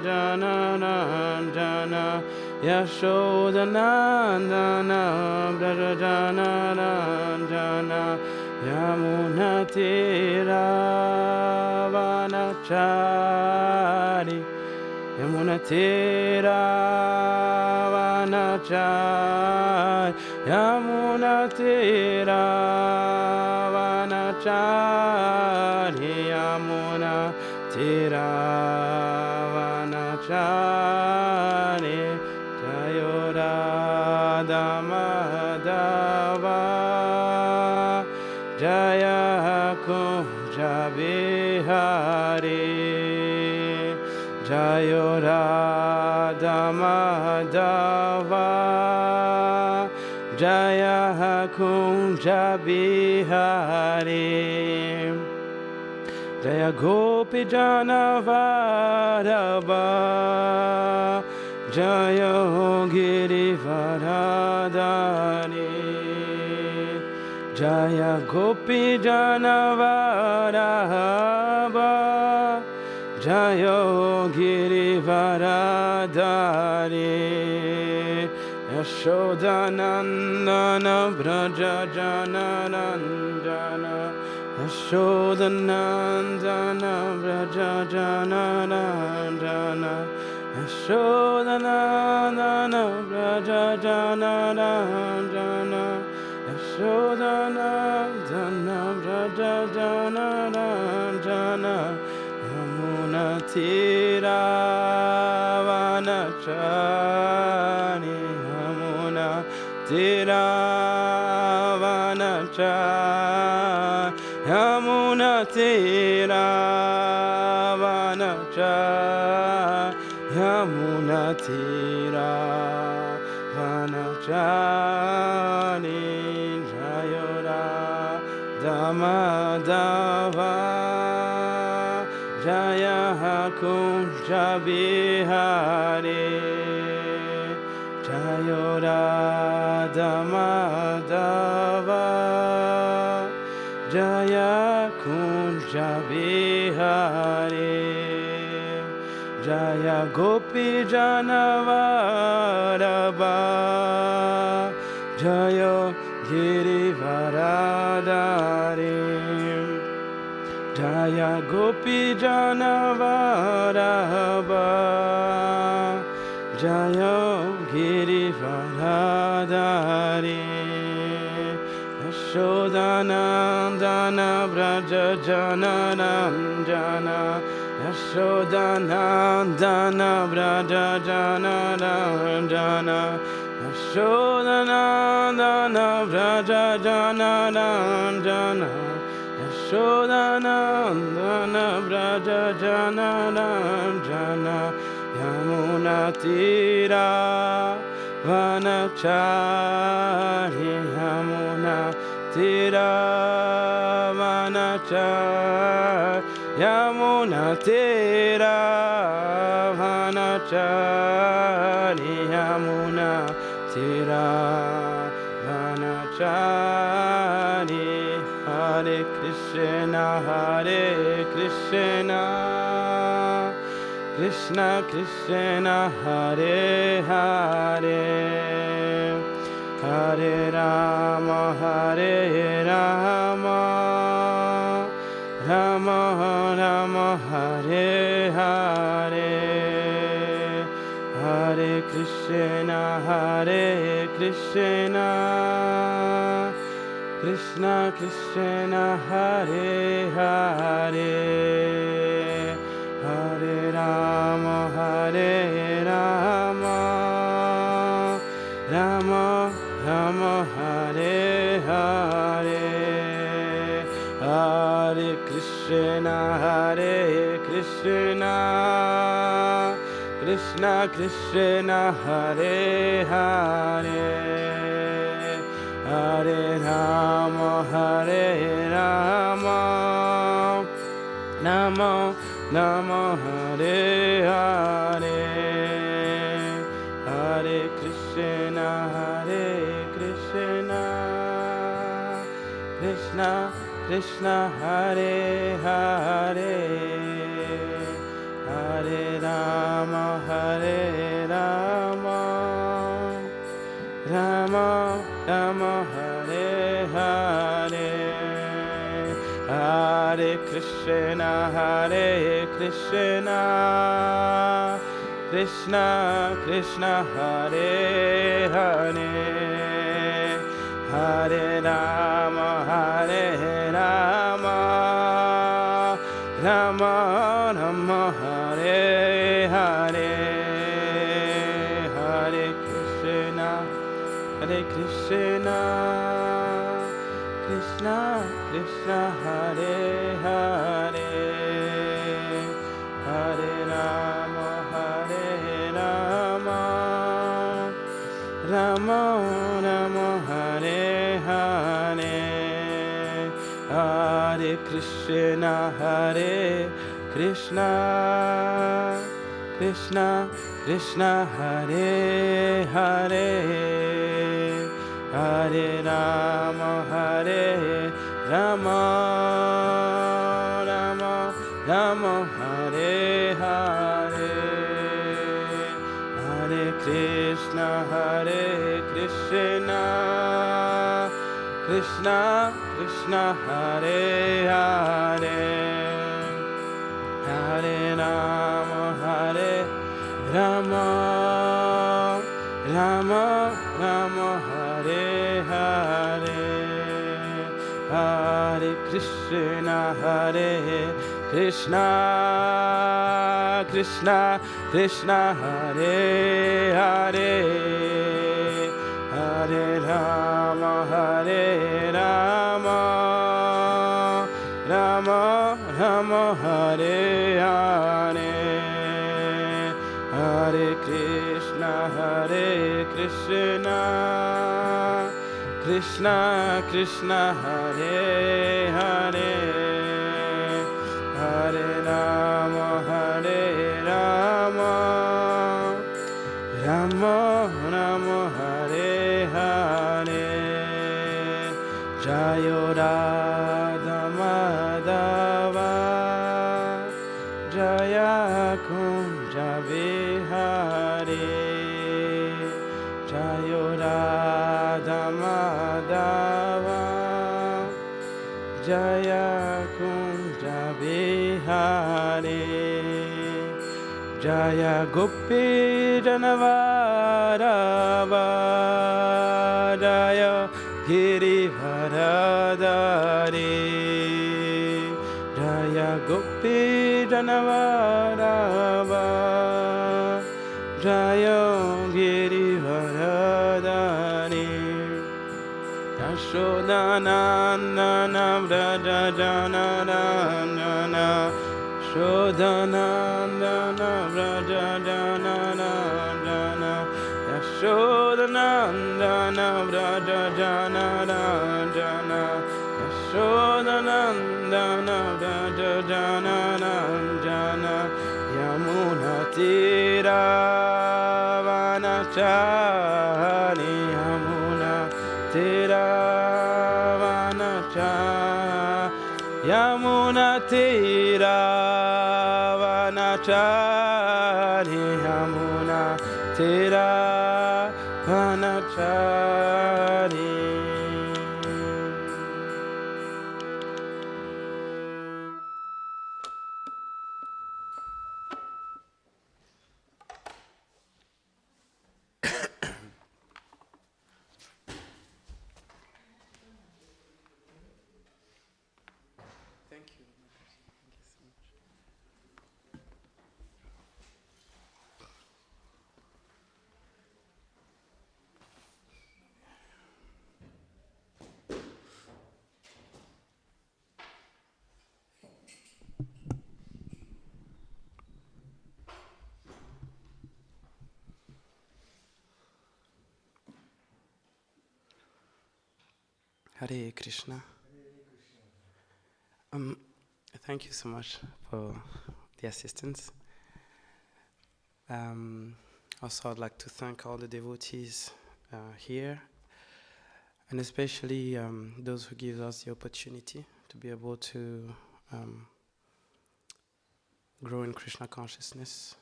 Janarandana Yashodanandana Brajanarandana Yamunatiravanachari Yamunatiravanachari Yamunatiravanachari Yamunatiravanachari Jayoradhamadava Jaya Kunja Bihari Jayoradhamadava Jaya Kunja Bihari Jaya Gopi Janavarabha Jaya Girivaradhari Jaya Gopi Janavarabha Jaya Girivaradhari Yashodanandana Braja Janarandana Yashodanandana Braja Janarandana Yashodanandana Braja Janarandana Yashodanandana Braja Janarandana Yamunatiravanachari Yamunatiravanachari Yamunatiravanachari Yamunatiravanachari Jayoradhamadava Jaya Kunja Bihari Jayoradhamadava Jaya Kunja Bihari Jaya Gopi Janavarabha Jaya Girivaradhari Jaya Gopi Janavarabha Jaya Girivaradhari Yashodanandana Braja Janarandana Yashodanandana Braja Janarandana Yashodanandana Braja Janarandana Yashodanandana Braja Janarandana Yamunatiravanachari Yamunatiravanachari Yamunatiravanachari Yamunatiravanachari Hare Krishna Krishna Krishna Hare Hare Hare Rama Rama Rama Hare Hare Hare Krishna Krishna Krishna Hare Hare Hare Rama Rama Rama Hare Hare Hare Krishna Krishna Krishna Hare Hare Hare Rama Rama Rama Hare Hare Hare Krishna Krishna Krishna Hare Hare Hare Hare Rama, Hare Rama, Rama Rama, Hare Hare, Hare Krishna, Hare Krishna, Krishna Krishna, Hare Hare, Hare Rama, Hare Rama, Rama Rama, Hare Hare, Hare Krishna, Hare Krishna, Krishna Krishna, Hare Hare, Hare Rama, Hare Rama, Rama Rama, Hare Hare, Hare Krishna, Hare Krishna, Krishna Krishna, Hare Hare, Hare Rama, Hare Rama, Rama Rama, Hare Hare, Hare Krishna, Hare Krishna, Krishna Krishna, Hare Hare, Hare Rama, Hare Rama, Rama Rama, Hare Hare, Hare Krishna, Hare Krishna, Krishna Krishna, Hare Hare, Hare Rama, Hare Rama, Rama Rama, Hare Hare, Hare Krishna, Hare Krishna, Krishna Krishna, Hare Hare, Hare Rama, Hare Rama, Rama Rama, Hare Hare, Jayo Radha Madhava, Jaya Kunja Vihari, Jayo Radha Madhava, Jaya Kunja Vihari, Jaya Gopi Janavara, Jaya Giri Varadari, Jaya Gopi Janavara, Jaya Giri Varadari, Yashodanandana Vraja Janarandana, Yashodanandana Vraja Janarandana, Yashodanandana Vraja Janarandana, Yashodanandana Vraja Janarandana, Yamuna Tira Vanachari, Yamuna Tira Vanachari, Yamuna Tira Vanachari, Yamuna Tira Vanachari. Thank you. Thank you so much. Hare Krishna. Thank you so much for the assistance. Also, I'd like to thank all the devotees here, and especially those who give us the opportunity to be able to grow in Krishna consciousness.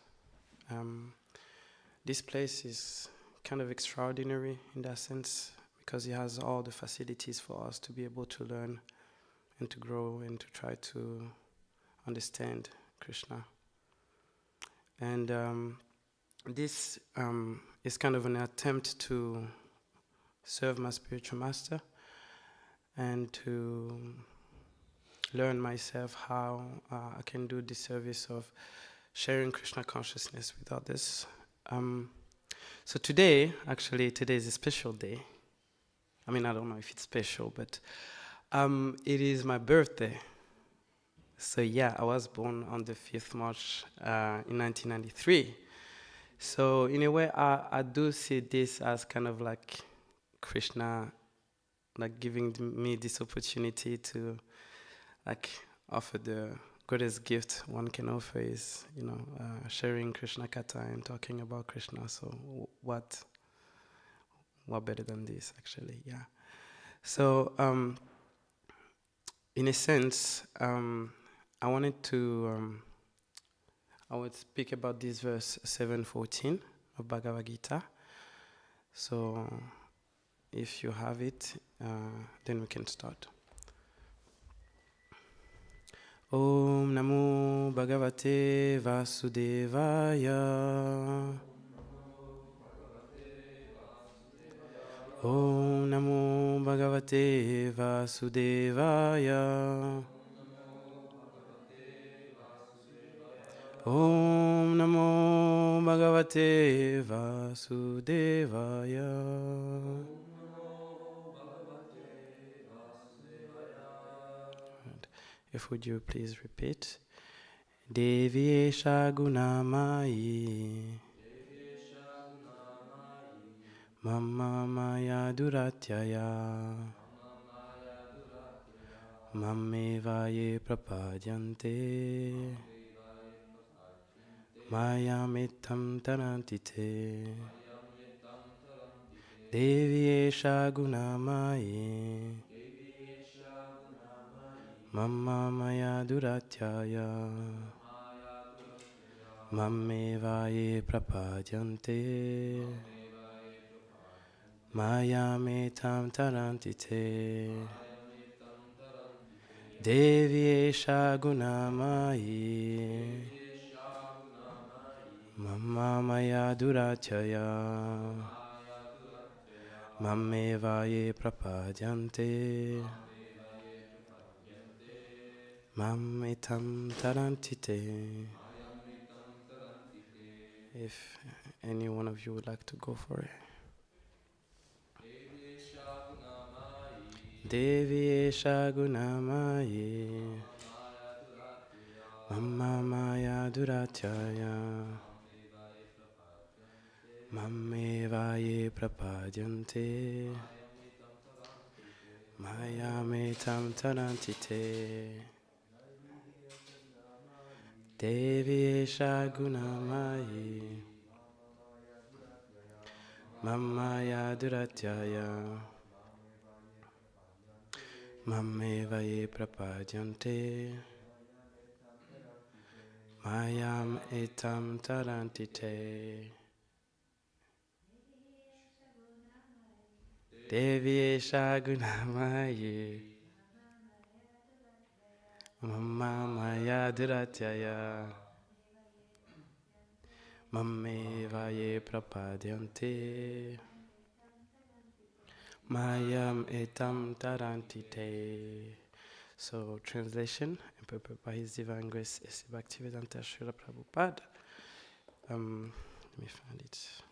This place is kind of extraordinary in that sense because it has all the facilities for us to be able to learn and to grow and to try to understand Krishna. And this is kind of an attempt to serve my spiritual master and to learn myself how I can do the service of sharing Krishna consciousness with others. So today is a special day. I mean, I don't know if it's special, but it is my birthday. So yeah, I was born on the 5th March in 1993. So in a way, I do see this as kind of like Krishna, like giving me this opportunity to like offer the greatest gift one can offer is, sharing Krishna Katha and talking about Krishna. So what better than this, actually? Yeah. So in a sense, I wanted to. I would speak about this verse 7:14 of Bhagavad Gita. So if you have it, then we can start. Om Namo Bhagavate Vasudevaya. Om Namo Bhagavate Vasudevaya. Om Namo Bhagavate Vasudevaya. And if would you please repeat? Devi Esha Gunamayi Mama Maya Duratyaya Mameva Ye Prapadyante Mayamitam Tarantite Devi Esha Gunamayi Mama Maya Duratyaya Mameva Ye Prapadyante Mayamitam Tarantite Devi Esha Gunamayi Mama Maya Duratyaya Mameva Ye Prapadyante Mamitam Tarantite. If any one of you would like to go for it. Devi Esha Gunamayi Mama Maya Duratyaya Mameva Ye Prapadyante Mayamitam Tarantite Devi Esha Gunamayi Mama Duratyaya Mameva Ye Prapadyante Mayam Etam Tarantite Devi Esha Gunamayi Mama Maya Duratyaya Mameva Ye Prapadyante Mayam Etam Tarantite. So translation and prepared by His Divine Grace S. Bhaktivedanta Srila Prabhupada. Let me find it.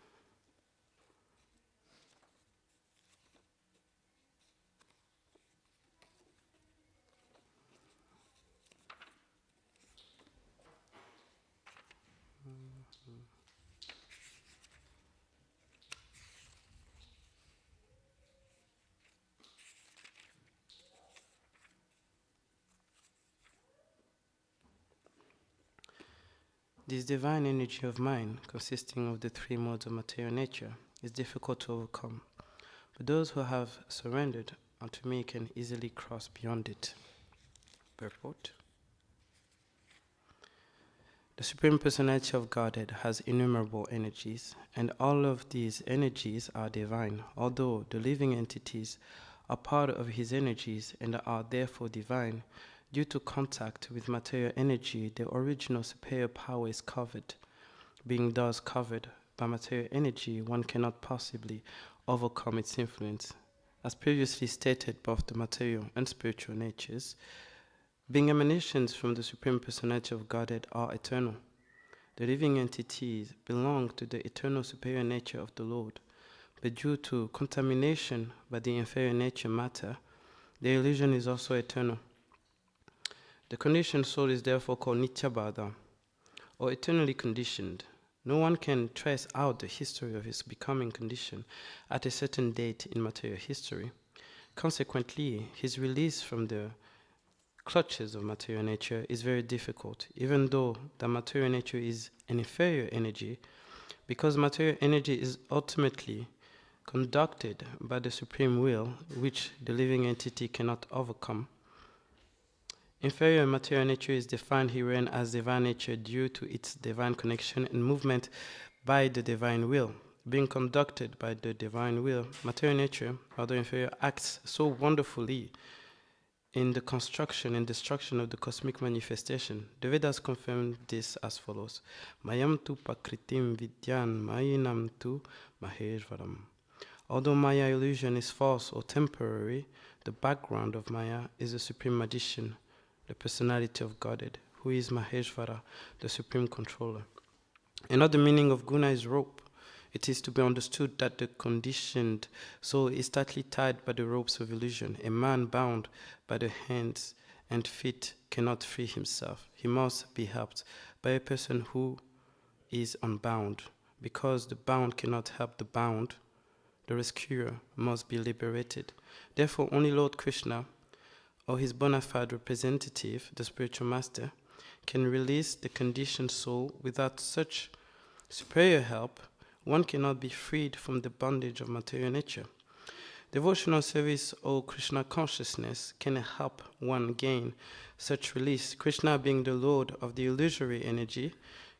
This divine energy of mind, consisting of the three modes of material nature, is difficult to overcome, but those who have surrendered unto me can easily cross beyond it. Purport. The Supreme Personality of Godhead has innumerable energies, and all of these energies are divine, although the living entities are part of his energies and are therefore divine. Due to contact with material energy, the original superior power is covered. Being thus covered by material energy, one cannot possibly overcome its influence. As previously stated, both the material and spiritual natures, being emanations from the Supreme Personality of Godhead, are eternal. The living entities belong to the eternal superior nature of the Lord, but due to contamination by the inferior nature matter, the illusion is also eternal. The conditioned soul is therefore called Nityabhada, or eternally conditioned. No one can trace out the history of his becoming conditioned at a certain date in material history. Consequently, his release from the clutches of material nature is very difficult, even though the material nature is an inferior energy, because material energy is ultimately conducted by the supreme will, which the living entity cannot overcome. Inferior material nature is defined herein as divine nature due to its divine connection and movement by the divine will. Being conducted by the divine will, material nature, although inferior, acts so wonderfully in the construction and destruction of the cosmic manifestation. The Vedas confirm this as follows: Mayam tu pakritim vidyan mayinam tu maheshvaram. Although Maya illusion is false or temporary, the background of Maya is the supreme magician, the personality of Godhead, who is Maheshvara, the supreme controller. Another meaning of guna is rope. It is to be understood that the conditioned soul is tightly tied by the ropes of illusion. A man bound by the hands and feet cannot free himself. He must be helped by a person who is unbound. Because the bound cannot help the bound, the rescuer must be liberated. Therefore, only Lord Krishna, or his bona fide representative, the spiritual master, can release the conditioned soul. Without such superior help, one cannot be freed from the bondage of material nature. Devotional service or Krishna consciousness can help one gain such release. Krishna, being the Lord of the illusory energy,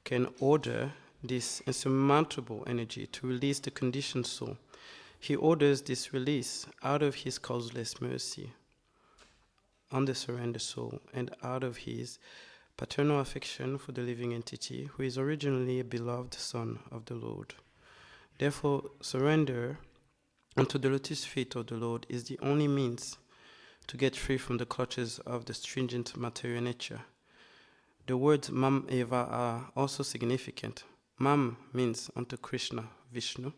can order this insurmountable energy to release the conditioned soul. He orders this release out of his causeless mercy on the surrendered soul and out of his paternal affection for the living entity, who is originally a beloved son of the Lord. Therefore, surrender unto the lotus feet of the Lord is the only means to get free from the clutches of the stringent material nature. The words Mam Eva are also significant. Mam means unto Krishna, Vishnu,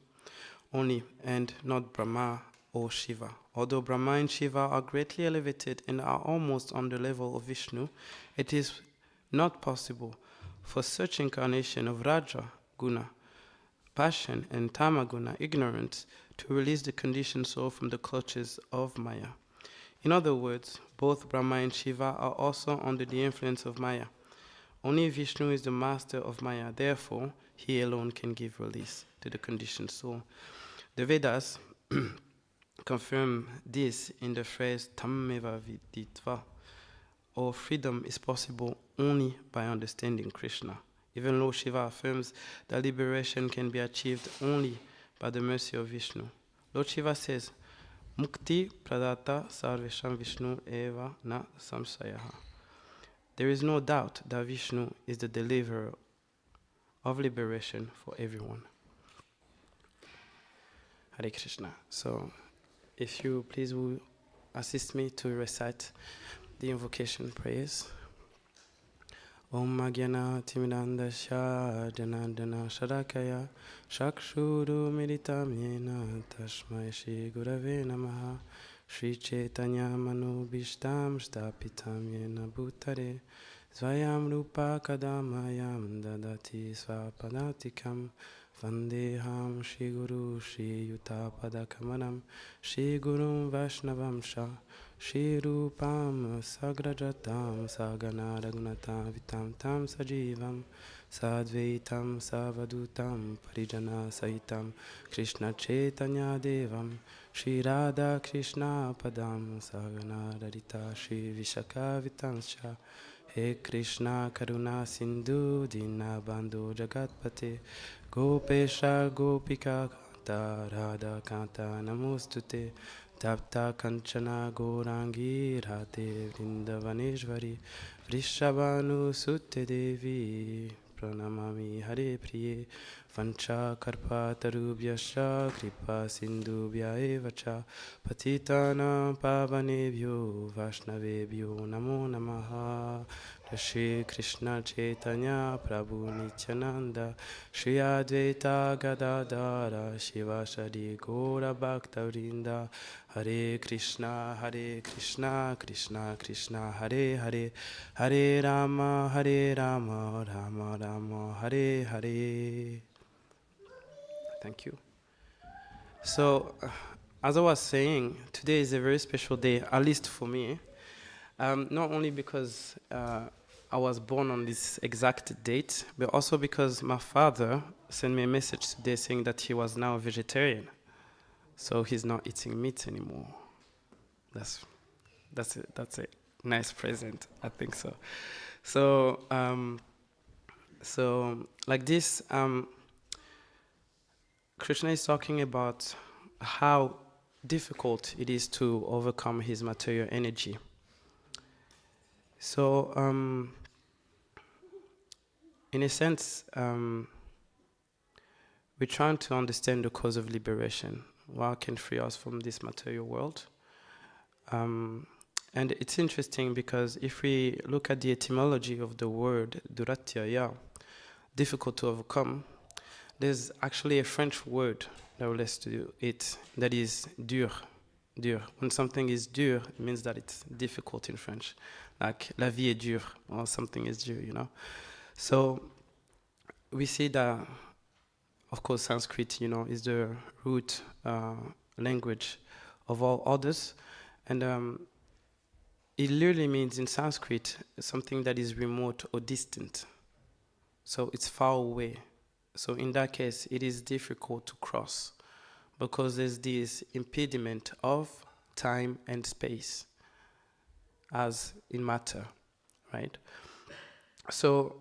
only, and not Brahma or Shiva. Although Brahma and Shiva are greatly elevated and are almost on the level of Vishnu, it is not possible for such incarnation of Raja Guna, passion, and Tamaguna, ignorance, to release the conditioned soul from the clutches of Maya. In other words, both Brahma and Shiva are also under the influence of Maya. Only Vishnu is the master of Maya, therefore, he alone can give release to the conditioned soul. The Vedas confirm this in the phrase Tammeva Viditva, or freedom is possible only by understanding Krishna. Even Lord Shiva affirms that liberation can be achieved only by the mercy of Vishnu. Lord Shiva says, Mukti pradata sarvesham Vishnu eva na samsayaha. There is no doubt that Vishnu is the deliverer of liberation for everyone. Hare Krishna. So, if you please will assist me to recite the invocation prayers. Om Magyana Timidandasya Janandana Sharakaya Shakshuru Meditam Yena Tashmai Shri Gurave Namaha Shri Chaitanya Manu Bhishtam Shtapitam Yena Bhutare Svayam Rupa Kadamayam Dadati Svapadatikam Vandeham Shri Guru Shri Yutapada Kamanam Shri Gurum Vaishnavam Shah Shri Rupam Sagrajatam Sagana Ragnatam Vitam Tam Sajivam Sadvaitam Savadutam Parijana Sahitam Krishna Chaitanya Devam Shri Radha Krishna Padam Sagana Radita Shri Vishaka Vitanscha He Krishna Karuna Sindhu Dinabandhu Jagatpate Gopesha Gopika Kanta Radha Kanta Namostute Tapta Kanchana Gorangi Radhe Vrindavaneshvari Vrishabhanu Sutte Devi Pranamami Hare Priye Vancha Karpa Tarubhyascha Kripa Sindhubhya Evacha Patitana Pavanebhyo Vaishnavebhyo Namo Namaha Shri Krishna Chaitanya Prabhu Nityananda Shri Advaita Gadadara Shivasadi Gaura Bhakta Vrinda Hare Krishna Krishna Krishna Hare Hare Hare Rama Rama Rama Hare Hare. Thank you. So, as I was saying, today is a very special day, at least for me. Not only because I was born on this exact date, but also because my father sent me a message today saying that he was now a vegetarian. So he's not eating meat anymore. That's a nice present, I think so. So like this, Krishna is talking about how difficult it is to overcome his material energy. So, in a sense, we're trying to understand the cause of liberation, what can free us from this material world. And it's interesting because if we look at the etymology of the word duratyaya, difficult to overcome, there's actually a French word that relates to it, that is dur. When something is dur, it means that it's difficult in French. Like la vie est dure, or something is dure, you know. So we see that, of course, Sanskrit, you know, is the root language of all others. And it literally means in Sanskrit something that is remote or distant. So it's far away. So in that case, it is difficult to cross because there's this impediment of time and space as in matter, right? So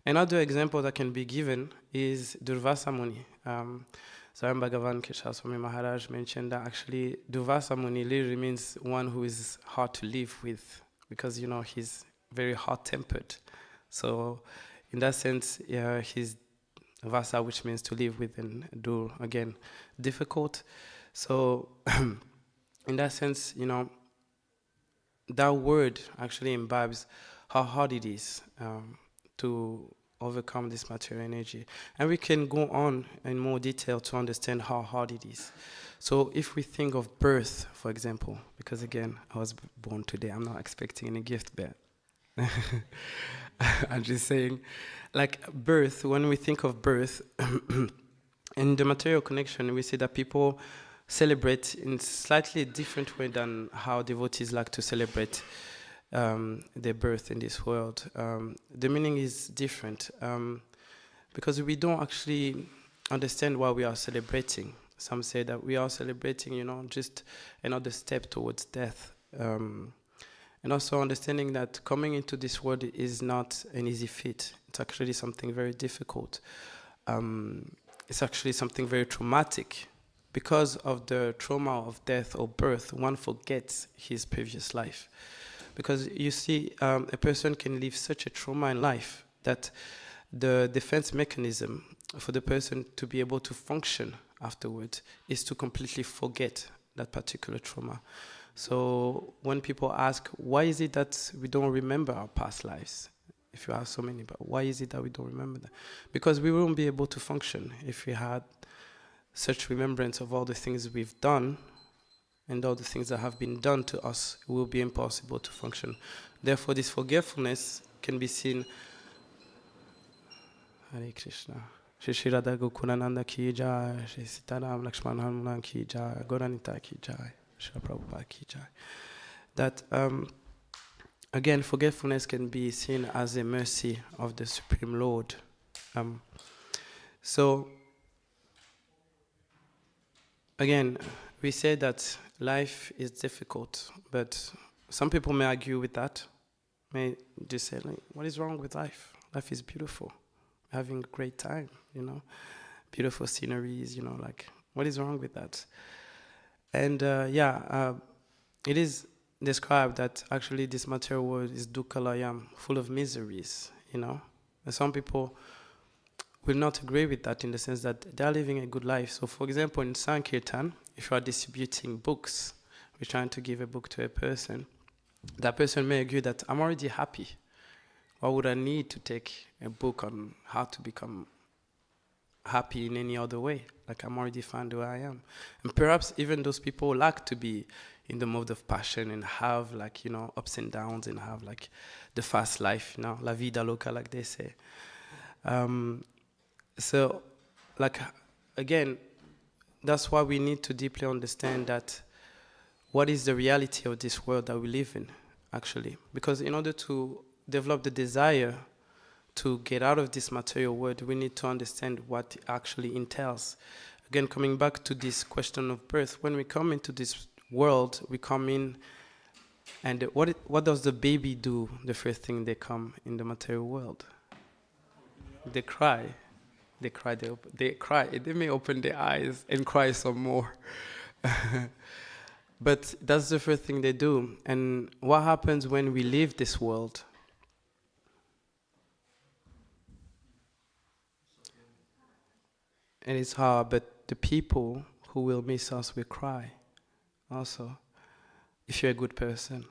another example that can be given is Durvasa Muni. Swami Bhagavan Keshav Swami Maharaj mentioned that actually Durvasa Muni literally means one who is hard to live with because, you know, he's very hot-tempered. So in that sense, he's Vasa, which means to live with, and Dur, again, difficult. So in that sense, you know, that word actually imbibes how hard it is to overcome this material energy. And we can go on in more detail to understand how hard it is. So if we think of birth, for example, because again, I was born today, I'm not expecting any gift, but I'm just saying, like birth, when we think of birth, in the material connection, we see that people celebrate in slightly different way than how devotees like to celebrate their birth in this world. The meaning is different because we don't actually understand why we are celebrating. Some say that we are celebrating, you know, just another step towards death. And also understanding that coming into this world is not an easy feat. It's actually something very difficult. It's actually something very traumatic. Because of the trauma of death or birth, one forgets his previous life. Because you see, a person can live such a trauma in life that the defense mechanism for the person to be able to function afterwards is to completely forget that particular trauma. So when people ask, why is it that we don't remember our past lives? If you ask so many, but why is it that we don't remember that? Because we won't be able to function if we had such remembrance of all the things we've done and all the things that have been done to us. It will be impossible to function. Therefore, this forgetfulness can be seen. Hare Krishna. Shri Shri Radha Gokulananda ki jai, Shri Sitaram Lakshman Hanuman ki jai, Gauranita ki jai, Shri Prabhupada ki jai. That, again, forgetfulness can be seen as a mercy of the Supreme Lord. So, again, we say that life is difficult, but some people may argue with that may just say, like, what is wrong with life? Life is beautiful. Having a great time, beautiful sceneries, like, what is wrong with that? And it is described that actually this material world is dukkhalayam, full of miseries, And some people will not agree with that, in the sense that they are living a good life. So for example, in Sankirtan, if you are distributing books, we're trying to give a book to a person, that person may agree that I'm already happy. Why would I need to take a book on how to become happy in any other way? Like, I'm already fine where I am. And perhaps even those people like to be in the mode of passion and have, like, ups and downs, and have, like, the fast life, la vida loca, like they say. So, like, again, that's why we need to deeply understand that what is the reality of this world that we live in, actually. Because in order to develop the desire to get out of this material world, we need to understand what it actually entails. Again, coming back to this question of birth, when we come into this world, we come in, and what does the baby do the first thing they come in the material world? They cry. They cry. They cry. They may open their eyes and cry some more. But that's the first thing they do. And what happens when we leave this world? And it's hard, but the people who will miss us will cry also, if you're a good person.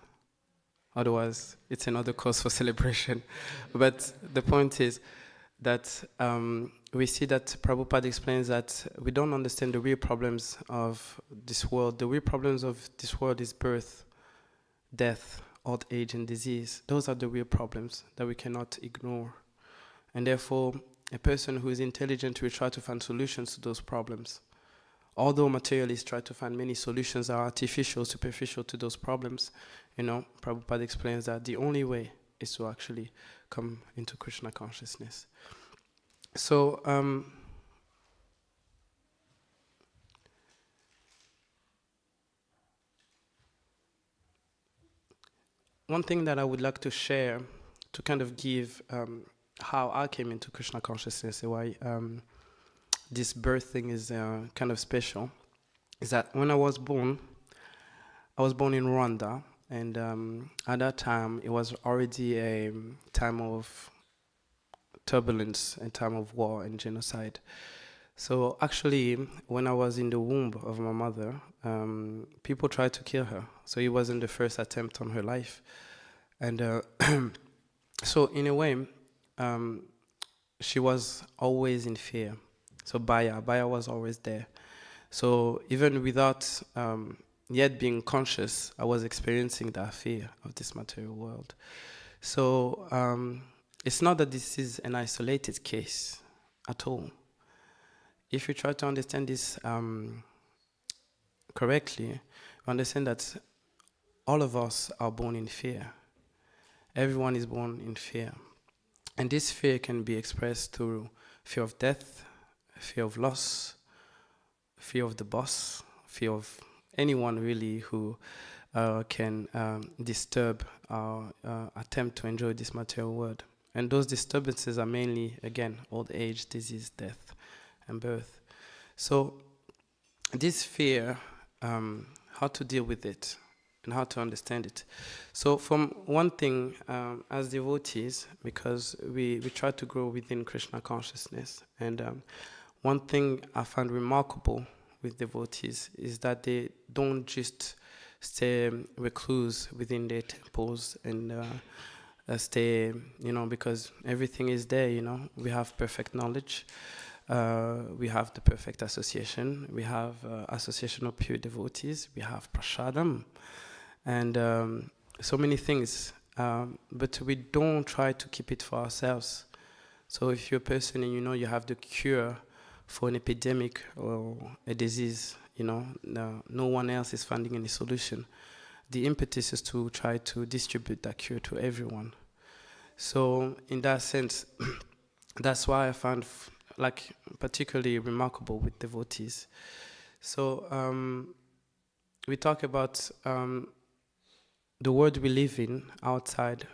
Otherwise, it's another cause for celebration. But the point is that we see that Prabhupada explains that we don't understand the real problems of this world. The real problems of this world is birth, death, old age, and disease. Those are the real problems that we cannot ignore. And therefore, a person who is intelligent will try to find solutions to those problems. Although materialists try to find many solutions that are artificial, superficial to those problems, Prabhupada explains that the only way is to actually come into Krishna consciousness. So, one thing that I would like to share to kind of give how I came into Krishna consciousness and why this birth thing is kind of special is that when I was born in Rwanda, and at that time it was already a time of turbulence, a time of war and genocide. So actually, when I was in the womb of my mother, people tried to kill her. So it wasn't the first attempt on her life. And so in a way, she was always in fear. So Baya was always there. So even without yet being conscious, I was experiencing that fear of this material world. So it's not that this is an isolated case at all. If you try to understand this correctly, you understand that all of us are born in fear. Everyone is born in fear. And this fear can be expressed through fear of death, fear of loss, fear of the boss, fear of anyone really who can disturb our attempt to enjoy this material world. And those disturbances are mainly, again, old age, disease, death, and birth. So this fear, how to deal with it and how to understand it. So from one thing, as devotees, because we try to grow within Krishna consciousness, and one thing I find remarkable with devotees is that they don't just stay recluse within their temples and stay, because everything is there, We have perfect knowledge. We have the perfect association. We have association of pure devotees. We have prasadam. And so many things. But we don't try to keep it for ourselves. So if you're a person and you have the cure for an epidemic or a disease, no one else is finding any solution. The impetus is to try to distribute that cure to everyone. So in that sense, that's why I found particularly remarkable with devotees. So we talk about the world we live in outside,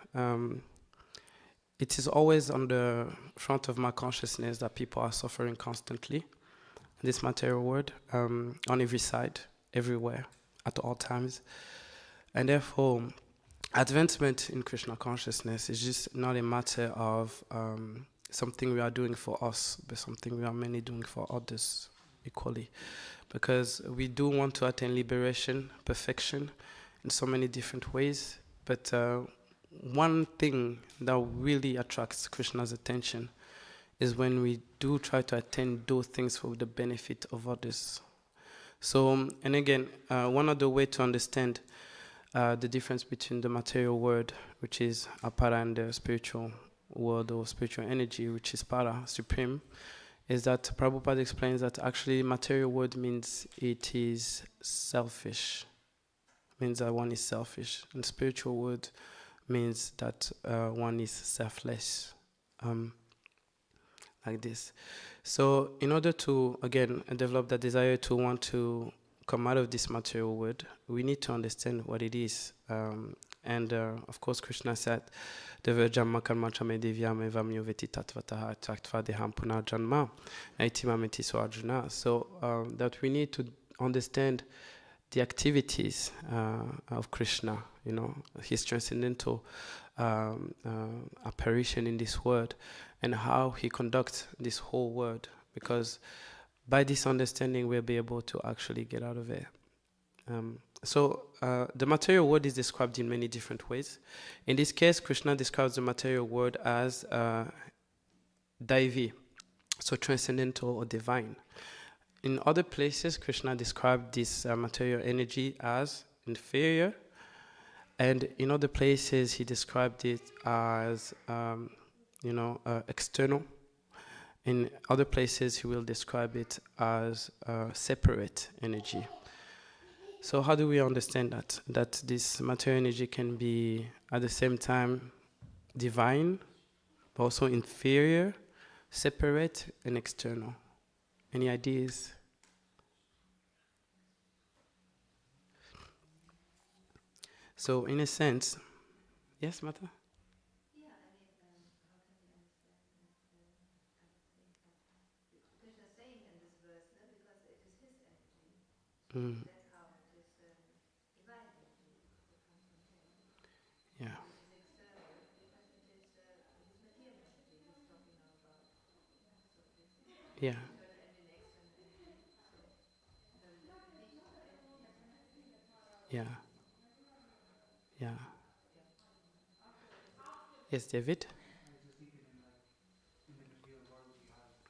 it is always on the front of my consciousness that people are suffering constantly. This material world, on every side, everywhere, at all times. And therefore, advancement in Krishna consciousness is just not a matter of something we are doing for us, but something we are mainly doing for others equally. Because we do want to attain liberation, perfection, in so many different ways. But one thing that really attracts Krishna's attention is when we do try to attain those things for the benefit of others. So, and again, one other way to understand the difference between the material world, which is apara, and the spiritual world or spiritual energy, which is para, supreme, is that Prabhupada explains that actually material world means it is selfish, means that one is selfish, and spiritual world means that one is selfless, like this. So in order to, again, develop that desire to want to come out of this material world, we need to understand what it is. And of course, Krishna said, so that we need to understand the activities of Krishna, you know, his transcendental apparition in this world, and how he conducts this whole world, because by this understanding we'll be able to actually get out of it. So the material world is described in many different ways. In this case, Krishna describes the material world as Daivi, so transcendental or divine. In other places, Krishna described this material energy as inferior, and in other places he described it as external. In other places he will describe it as separate energy. So how do we understand that? That this material energy can be at the same time divine, but also inferior, separate, and external. Any ideas? So in a sense, yes, Mata? Mm. Yeah. Yeah. Yeah. Yeah. Yes, David? I was just thinking in the material world we have,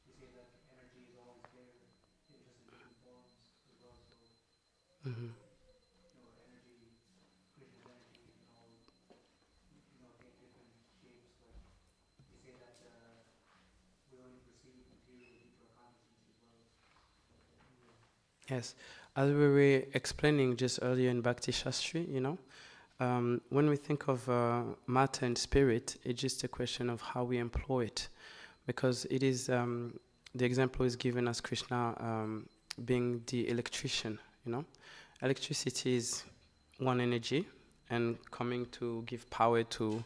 they say that energy is always there in just in different forms as well. So Mm-hmm. energy, Krishna's energy can all take different shapes. Like they say that we only perceive material due to our consciousness as well. Yeah. Yes. As we were explaining just earlier in Bhakti Shastri, when we think of matter and spirit, it's just a question of how we employ it. Because it is, the example is given as Krishna being the electrician, Electricity is one energy and coming to give power to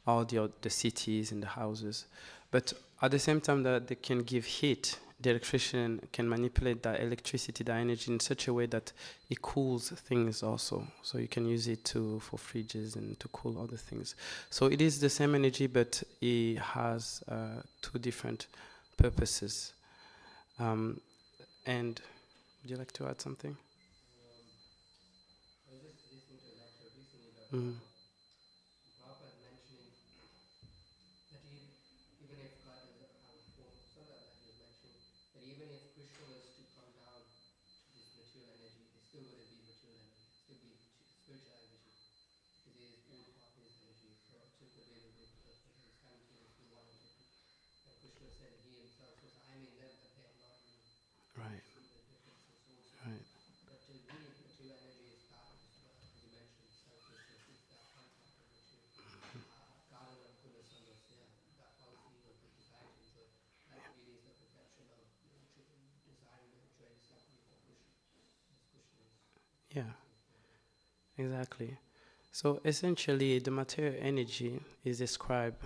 all the cities and the houses. But at the same time that they can give heat, the electrician can manipulate that electricity, that energy in such a way that it cools things also. So you can use it for fridges and to cool other things. So it is the same energy, but it has two different purposes. And would you like to add something? I was just listening to a lecture recently about Mm. Prabhupada mentioning that even if God does have a form, something like that, he was mentioning that even if Krishna was to come down to this material energy, it still wouldn't be material energy, it still be spiritual energy, because it is Urdhva, his energy. So it's simultaneously one and different. And Krishna said he himself says, I am in them, but they are not in me. Right. See the differences also. Right. But really, material energy is that, as you mentioned, selfishness is that contact of nature. Karana Guna Samasya, that quality of the desire to enjoy, that really is the perfection of desiring to enjoy separately from Krishna, as Krishna is. Yeah. Exactly. So essentially, the material energy is described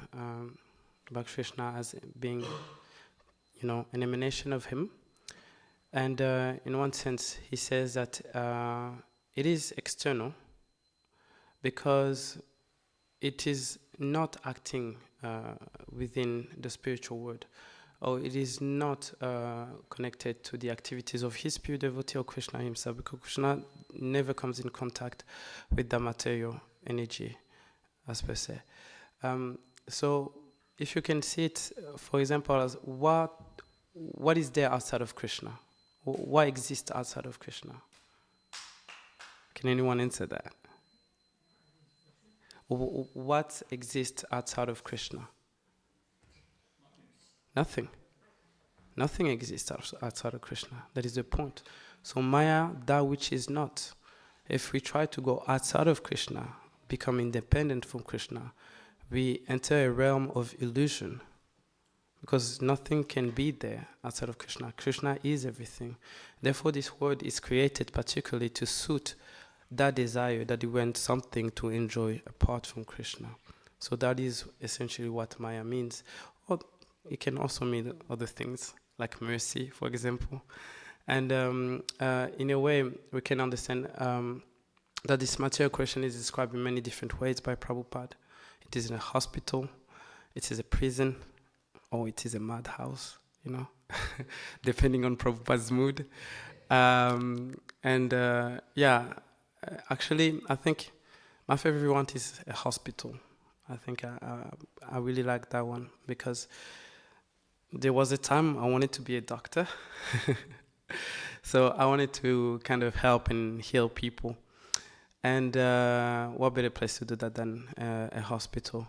by Krishna as being, an emanation of him. And in one sense, he says that it is external because it is not acting within the spiritual world, or it is not connected to the activities of his pure devotee or Krishna himself, because Krishna never comes in contact with the material energy, as per se. So if you can see it, for example, as what is there outside of Krishna? What exists outside of Krishna? Can anyone answer that? What exists outside of Krishna? Nothing. Nothing exists outside of Krishna. That is the point. So Maya, that which is not. If we try to go outside of Krishna, become independent from Krishna, we enter a realm of illusion. Because nothing can be there outside of Krishna. Krishna is everything. Therefore, this world is created particularly to suit that desire that you want something to enjoy apart from Krishna. So that is essentially what Maya means. Or it can also mean other things, like mercy, for example. And in a way, we can understand that this material creation is described in many different ways by Prabhupada. It is in a hospital, it is a prison, or it is a madhouse, depending on Prabhupada's mood. Actually, I think my favorite one is a hospital. I think I really like that one because there was a time I wanted to be a doctor. So I wanted to kind of help and heal people. And what better place to do that than a hospital?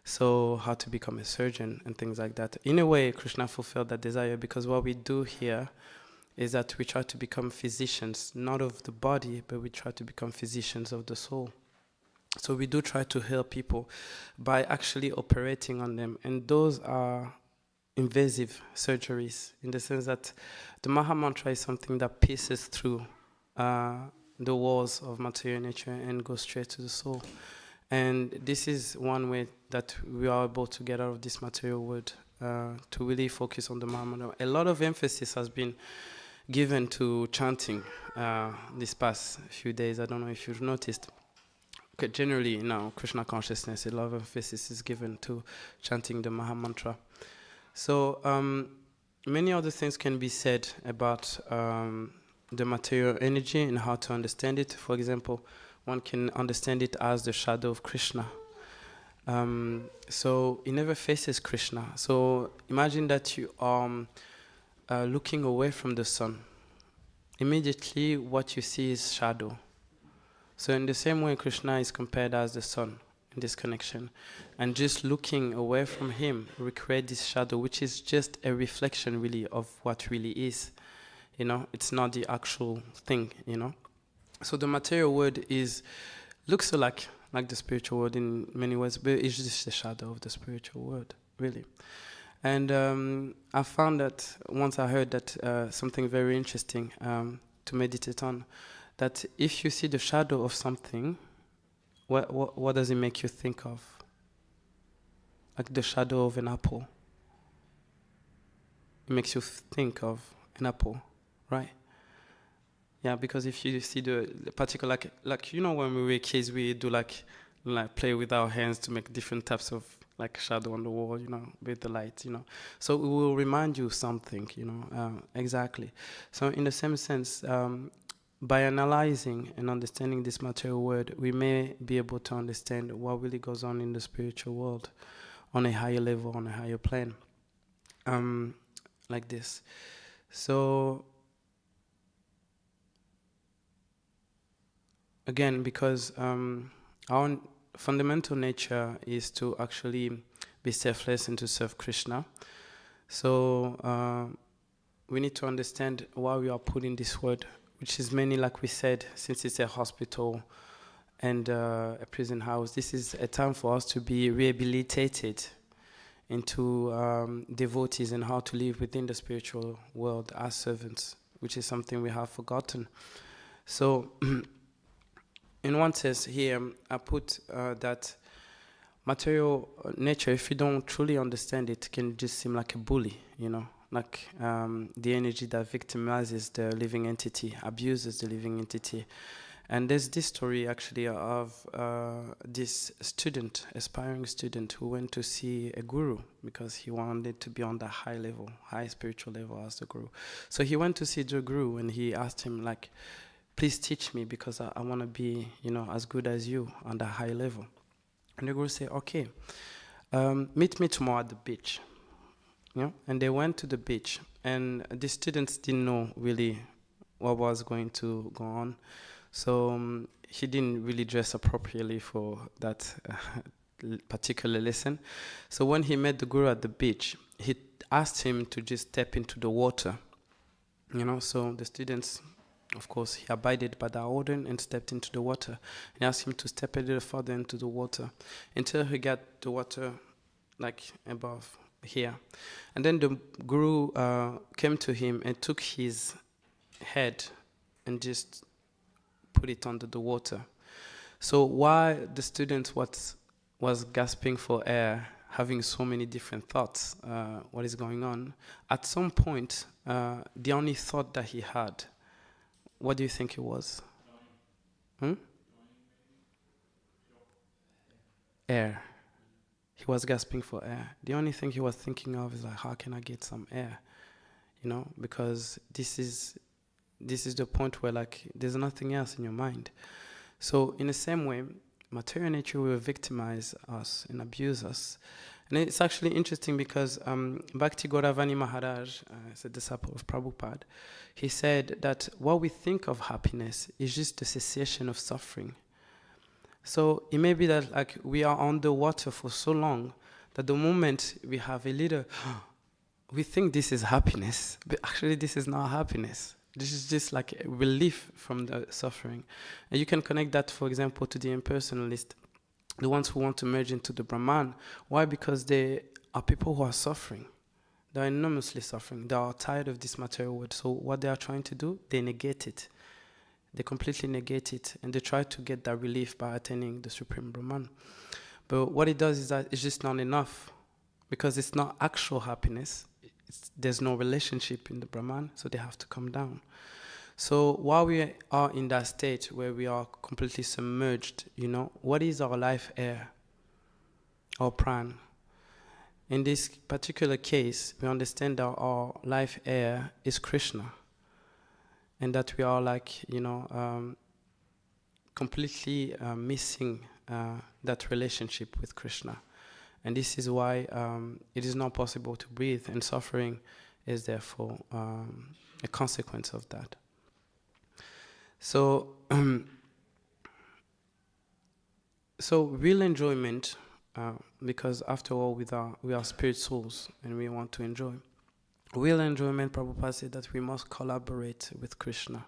So how to become a surgeon and things like that. In a way, Krishna fulfilled that desire because what we do here is that we try to become physicians, not of the body, but we try to become physicians of the soul. So we do try to heal people by actually operating on them. And those are invasive surgeries in the sense that the Maha Mantra is something that pierces through the walls of material nature and goes straight to the soul. And this is one way that we are able to get out of this material world, to really focus on the Maha Mantra. A lot of emphasis has been given to chanting this past few days. I don't know if you've noticed. Okay, generally, now Krishna consciousness, a lot of emphasis is given to chanting the Maha Mantra. So many other things can be said about the material energy and how to understand it. For example, one can understand it as the shadow of Krishna. So it never faces Krishna. So imagine that you are looking away from the sun. Immediately what you see is shadow. So in the same way, Krishna is compared as the sun in this connection. And just looking away from him, we create this shadow, which is just a reflection really of what really is. It's not the actual thing, So the material world looks like the spiritual world in many ways, but it's just a shadow of the spiritual world, really. And I found that once I heard that something very interesting to meditate on, that if you see the shadow of something, what does it make you think of? Like the shadow of an apple. It makes you think of an apple, right? Yeah, because if you see the particular, like when we were kids, we do like play with our hands to make different types of shadow on the wall, with the light, So it will remind you something, exactly. So in the same sense, by analyzing and understanding this material world, we may be able to understand what really goes on in the spiritual world on a higher level, on a higher plane, like this. So again, because our fundamental nature is to actually be selfless and to serve Krishna. So we need to understand why we are put in this world, which is mainly, like we said, since it's a hospital and a prison house, this is a time for us to be rehabilitated into devotees and how to live within the spiritual world as servants, which is something we have forgotten. So in one sense here, I put that material nature, if you don't truly understand it, can just seem like a bully, like the energy that victimizes the living entity, abuses the living entity. And there's this story actually of this student, aspiring student, who went to see a guru because he wanted to be on the high level, high spiritual level as the guru. So he went to see the guru and he asked him, like, please teach me because I want to be, as good as you on the high level. And the guru said, okay, meet me tomorrow at the beach. And they went to the beach, and the students didn't know really what was going to go on. So he didn't really dress appropriately for that particular lesson. So when he met the guru at the beach, he asked him to just step into the water. So the students, of course, he abided by that order and stepped into the water. He asked him to step a little further into the water until he got the water like above here. And then the guru came to him and took his head and just put it under the water. So while the student was gasping for air, having so many different thoughts, what is going on, at some point, the only thought that he had, what do you think it was? Air. He was gasping for air. The only thing he was thinking of is like, how can I get some air? Because this is the point where like there's nothing else in your mind. So in the same way, material nature will victimize us and abuse us. And it's actually interesting because Bhakti Gauravani Maharaj, a disciple of Prabhupada, he said that what we think of happiness is just the cessation of suffering. So it may be that like we are underwater for so long that the moment we have a little, we think this is happiness, but actually this is not happiness. This is just like a relief from the suffering. And you can connect that, for example, to the impersonalist, the ones who want to merge into the Brahman. Why? Because they are people who are suffering. They are enormously suffering. They are tired of this material world. So what they are trying to do, they negate it. They completely negate it. And they try to get that relief by attaining the Supreme Brahman. But what it does is that it's just not enough. Because it's not actual happiness. There's no relationship in the Brahman, so they have to come down. So while we are in that state where we are completely submerged, what is our life air? Our pran? In this particular case, we understand that our life air is Krishna. And that we are like, completely missing that relationship with Krishna. And this is why it is not possible to breathe, and suffering is therefore a consequence of that. So, so real enjoyment, because after all, we are spirit souls and we want to enjoy. Real enjoyment, Prabhupada said that we must collaborate with Krishna,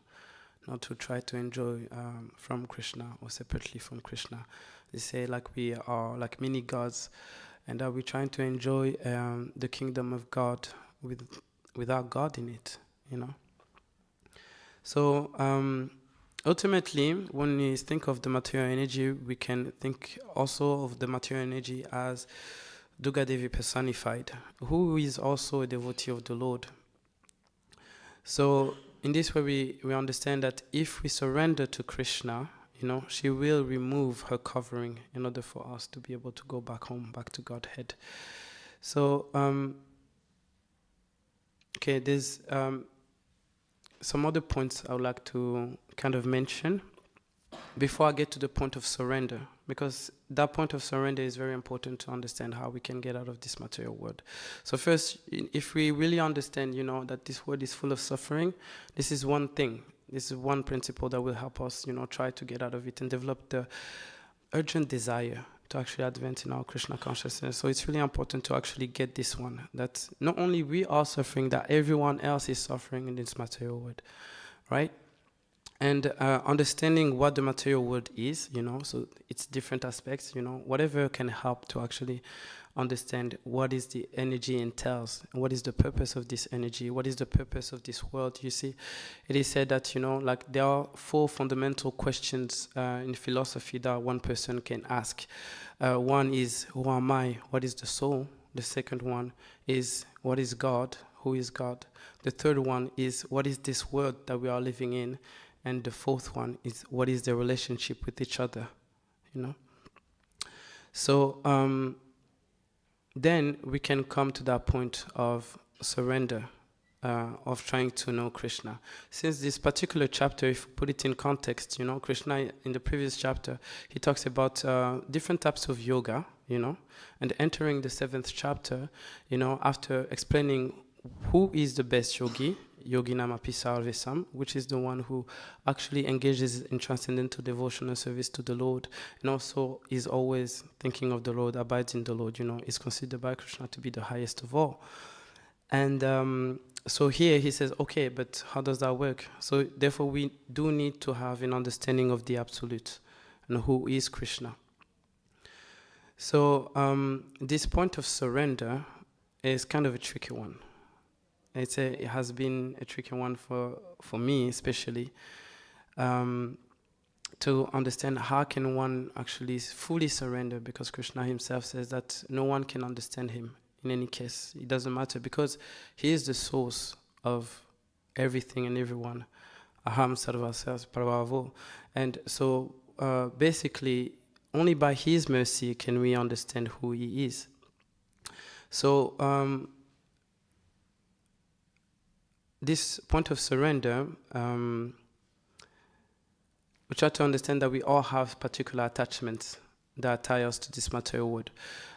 not to try to enjoy from Krishna or separately from Krishna. They say like we are like mini gods, and that we're trying to enjoy the kingdom of God without God in it, So ultimately, when we think of the material energy, we can think also of the material energy as Durga Devi personified, who is also a devotee of the Lord. So in this way, we understand that if we surrender to Krishna, she will remove her covering in order for us to be able to go back home, back to Godhead. So, okay, there's some other points I would like to kind of mention before I get to the point of surrender, because that point of surrender is very important to understand how we can get out of this material world. So first, if we really understand, that this world is full of suffering, this is one thing. This is one principle that will help us, try to get out of it and develop the urgent desire to actually advance in our Krishna consciousness. So it's really important to actually get this one. That not only we are suffering, that everyone else is suffering in this material world, right? and understanding what the material world is, so it's different aspects, whatever can help to actually understand what is the energy entails, and what is the purpose of this energy, what is the purpose of this world. You see, it is said that, like there are 4 fundamental questions in philosophy that one person can ask. One is, who am I? What is the soul? The second one is, what is God? Who is God? The third one is, what is this world that we are living in? And the fourth one is, what is the relationship with each other? So then we can come to that point of surrender, of trying to know Krishna. Since this particular chapter, if we put it in context, Krishna in the previous chapter, he talks about different types of yoga, and entering the 7th chapter, after explaining who is the best yogi, Yoginamapi Sarvesam, which is the one who actually engages in transcendental devotional service to the Lord, and also is always thinking of the Lord, abides in the Lord, is considered by Krishna to be the highest of all. And so here he says, okay, but how does that work? So therefore we do need to have an understanding of the Absolute and who is Krishna. So this point of surrender is kind of a tricky one. It has been a tricky one for me especially, to understand how can one actually fully surrender, because Krishna himself says that no one can understand him in any case. It doesn't matter, because he is the source of everything and everyone. Aham sarvasya prabhavo. And so basically only by his mercy can we understand who he is. So this point of surrender, we try to understand that we all have particular attachments that tie us to this material world.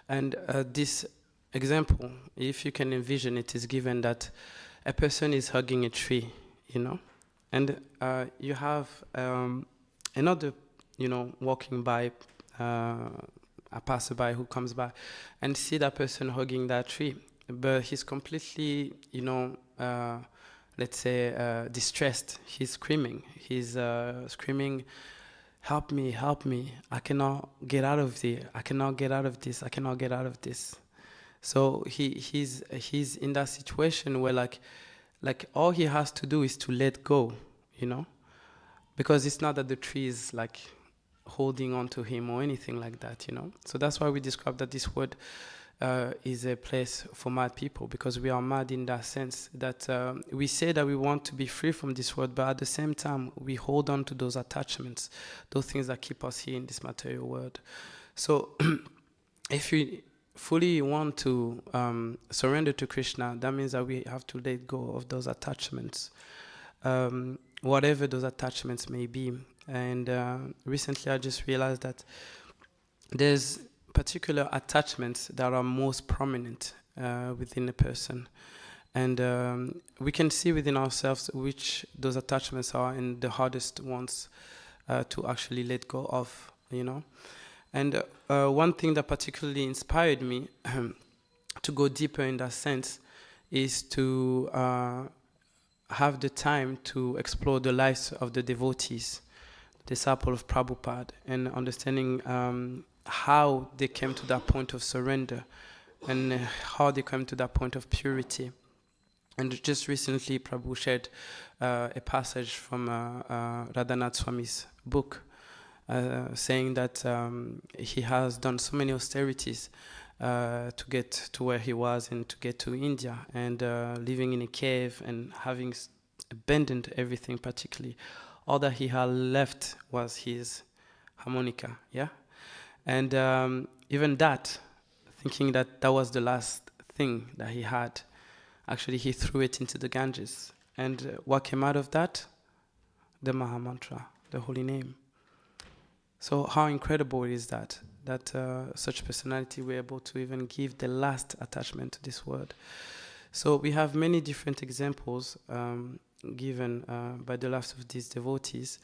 And this example, if you can envision it, is given that a person is hugging a tree, and you have another, walking by, a passerby who comes by and see that person hugging that tree, but he's completely, let's say, distressed. He's screaming. He's screaming, help me, help me. I cannot get out of here. I cannot get out of this. I cannot get out of this. So he's in that situation where like all he has to do is to let go, because it's not that the tree is like holding on to him or anything like that, So that's why we describe that this word is a place for mad people, because we are mad in that sense that we say that we want to be free from this world, but at the same time we hold on to those attachments, those things that keep us here in this material world. So if we fully want to surrender to Krishna, that means that we have to let go of those attachments, whatever those attachments may be. And recently I just realized that there's particular attachments that are most prominent within a person, and we can see within ourselves which those attachments are, and the hardest ones to actually let go of, And one thing that particularly inspired me to go deeper in that sense is to have the time to explore the lives of the devotees, disciple of Prabhupada, and understanding how they came to that point of surrender and how they came to that point of purity. And just recently Prabhu shared a passage from Radhanath Swami's book, saying that he has done so many austerities to get to where he was and to get to India, and living in a cave and having abandoned everything, particularly all that he had left was his harmonica, and even that, thinking that that was the last thing that he had, actually he threw it into the Ganges, and what came out of that? The Maha Mantra, the holy name. So how incredible is that such personality were able to even give the last attachment to this world. So we have many different examples given by the lives of these devotees,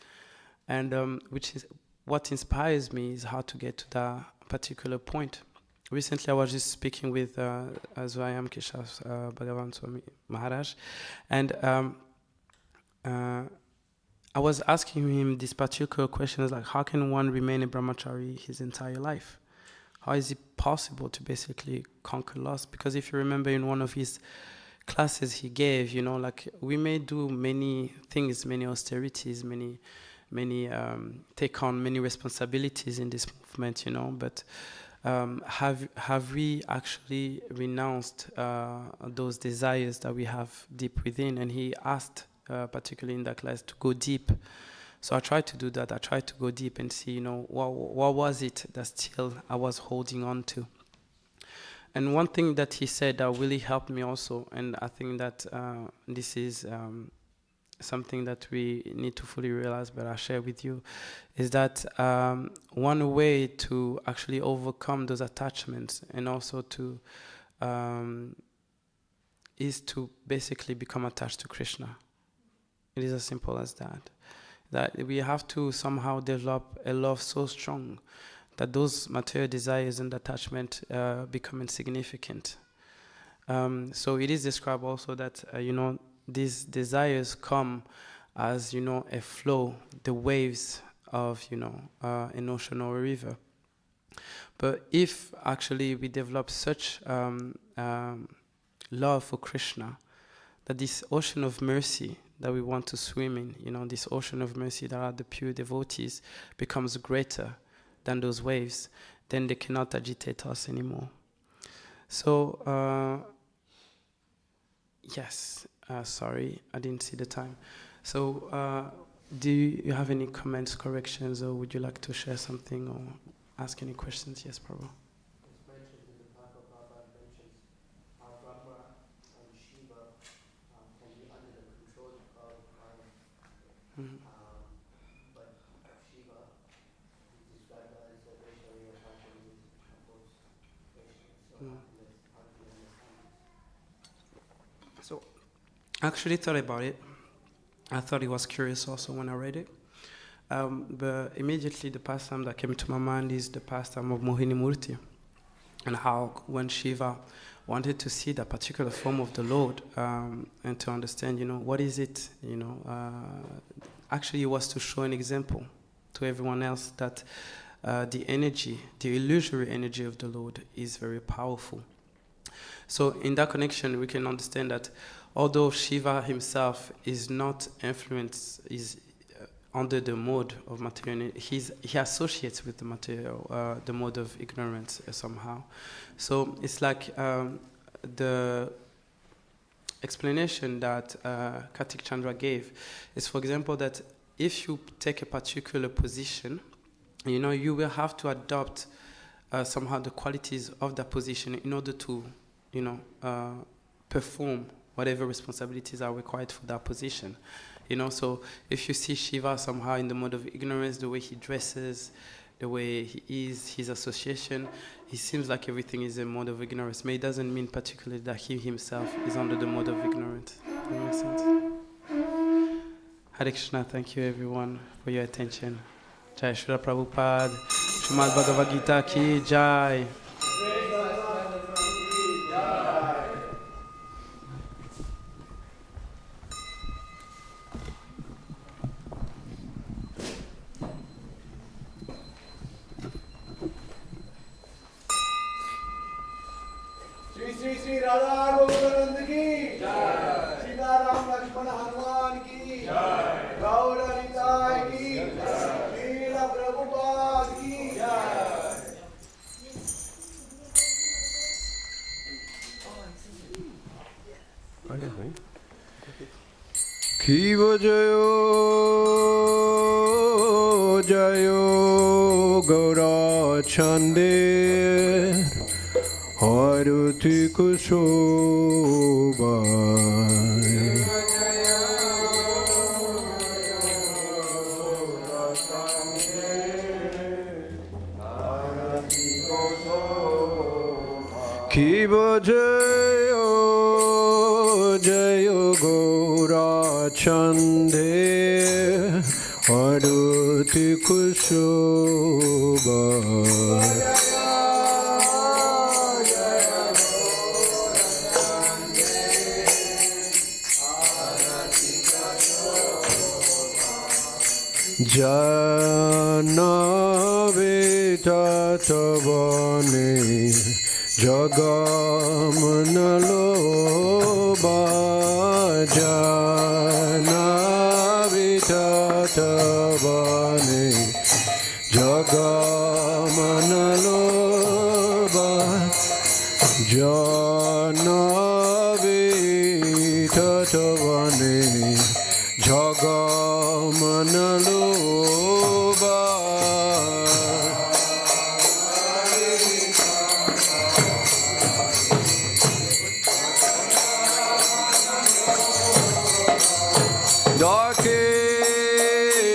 and which is what inspires me is how to get to that particular point. Recently I was just speaking with Azvayam Keshav's Bhagavan Swami Maharaj, and I was asking him these particular questions, like how can one remain a brahmachari his entire life? How is it possible to basically conquer lust? Because if you remember in one of his classes he gave, like we may do many things, many austerities, many take on many responsibilities in this movement, but have we actually renounced those desires that we have deep within? And he asked, particularly in that class, to go deep. So I tried to do that. I tried to go deep and see, what was it that still I was holding on to. And one thing that he said that really helped me also, and I think that this is something that we need to fully realize, but I'll share with you, is that one way to actually overcome those attachments and also to is to basically become attached to Krishna. It is as simple as that. That we have to somehow develop a love so strong that those material desires and attachment become insignificant. So it is described also that these desires come as a flow, the waves of an ocean or a river. But if actually we develop such love for Krishna, that this ocean of mercy that we want to swim in, this ocean of mercy that are the pure devotees, becomes greater than those waves, then they cannot agitate us anymore. So, yes, sorry, I didn't see the time. So, do you have any comments, corrections, or would you like to share something or ask any questions? Yes, Prabhu. It's mentioned in the Bhagavad mentions how Brahma and Shiva can be under the control of Maya. But Shiva is described as a Vaishnavi attachment with, of course, Krishna. So how do you understand this? So, I actually thought about it. I thought it was curious also when I read it. But immediately the pastime that came to my mind is the pastime of Mohini Murti, and how when Shiva wanted to see that particular form of the Lord and to understand, what is it, actually it was to show an example to everyone else that the energy, the illusory energy of the Lord is very powerful. So in that connection, we can understand that although Shiva himself is not influenced, is under the mode of material, he associates with the material, the mode of ignorance somehow. So it's like the explanation that Kartik Chandra gave is, for example, that if you take a particular position, you will have to adopt somehow the qualities of that position in order to, perform whatever responsibilities are required for that position. So if you see Shiva somehow in the mode of ignorance, the way he dresses, the way he is, his association, he seems like everything is a mode of ignorance. But it doesn't mean particularly that he himself is under the mode of ignorance. Does that make sense? Hare Krishna, thank you everyone for your attention. Jai Srila Prabhupada, Srimad Bhagavad Gita ki Jai. Shri Radha Govind की जय, सीता राम लक्ष्मण हनुमान की जय, गौर निताय की जय, श्रील प्रभुपाद की जय। शिव जयो जयो गौरा चंदे Haruti Kushoba Kiva Jayo Jayo Gaura Chande Haruti Kushoba Janavitatavane Jagamanaloba Janavitatavane Jagamanaloba Janavitatavane Jagamanaloba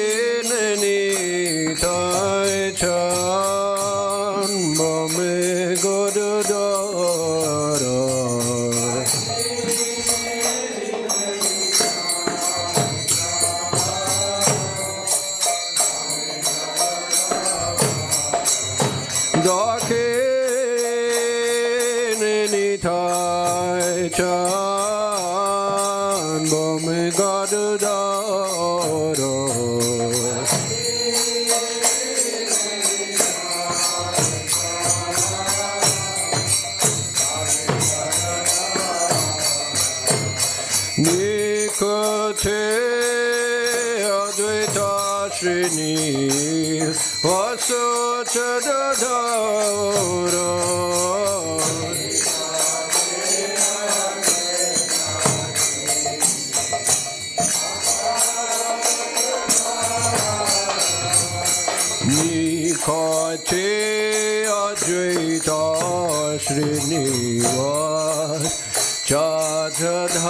Dakineni tai chan Bame godadara Dakineni tai chan Bame godadara Nikate Advaita Srini Vasachadadara Nikate Advaita Srinivas Chadadhara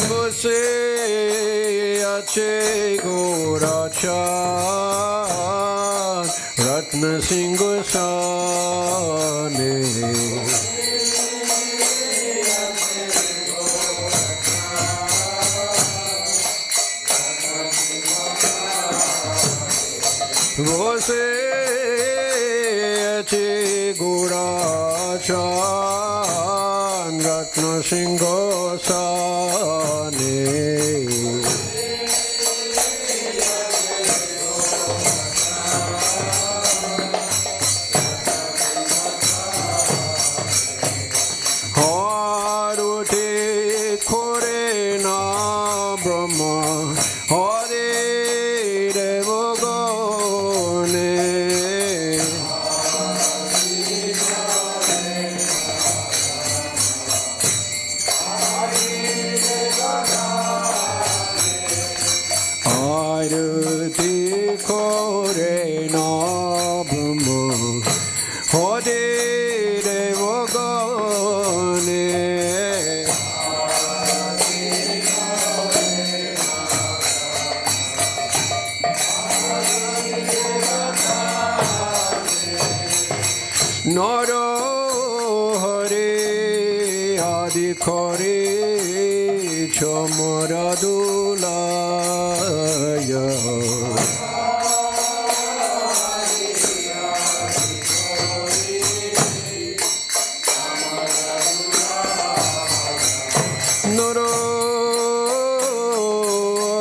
Muse Ache Gorachan Ratna Singosane Vose Ache Gorachan Ratna Singosane Haruti Kore na Brahma Hare Devagone Haruti Kore na Brahma Hare Devagone Nara Hare Adi Kare Chamaradulaya Nara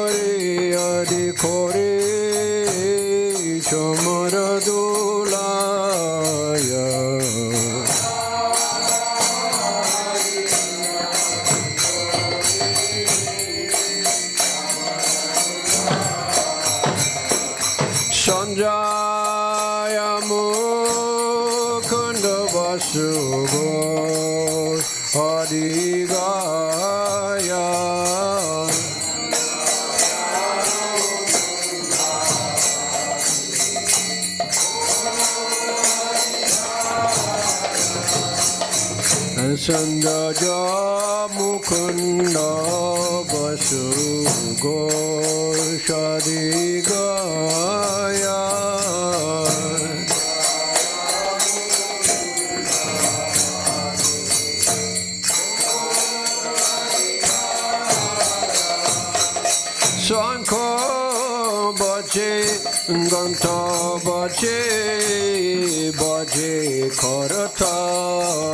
Hare Adi Kare Chamaradulaya Sanjaya Mukunda Vasugo Adigaya Sanjaya Mukunda Vasugo Adigaya Sanko Bache ganta baje baje kharatala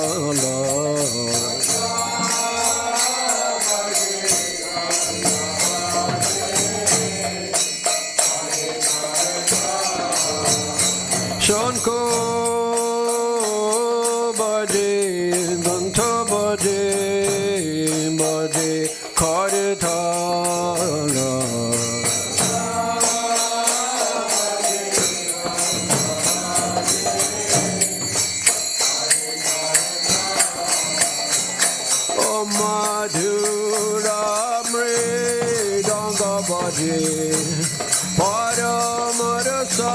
Shanko baje ganta baje baje kharatala Madhura Mridanga Baje Paramarasa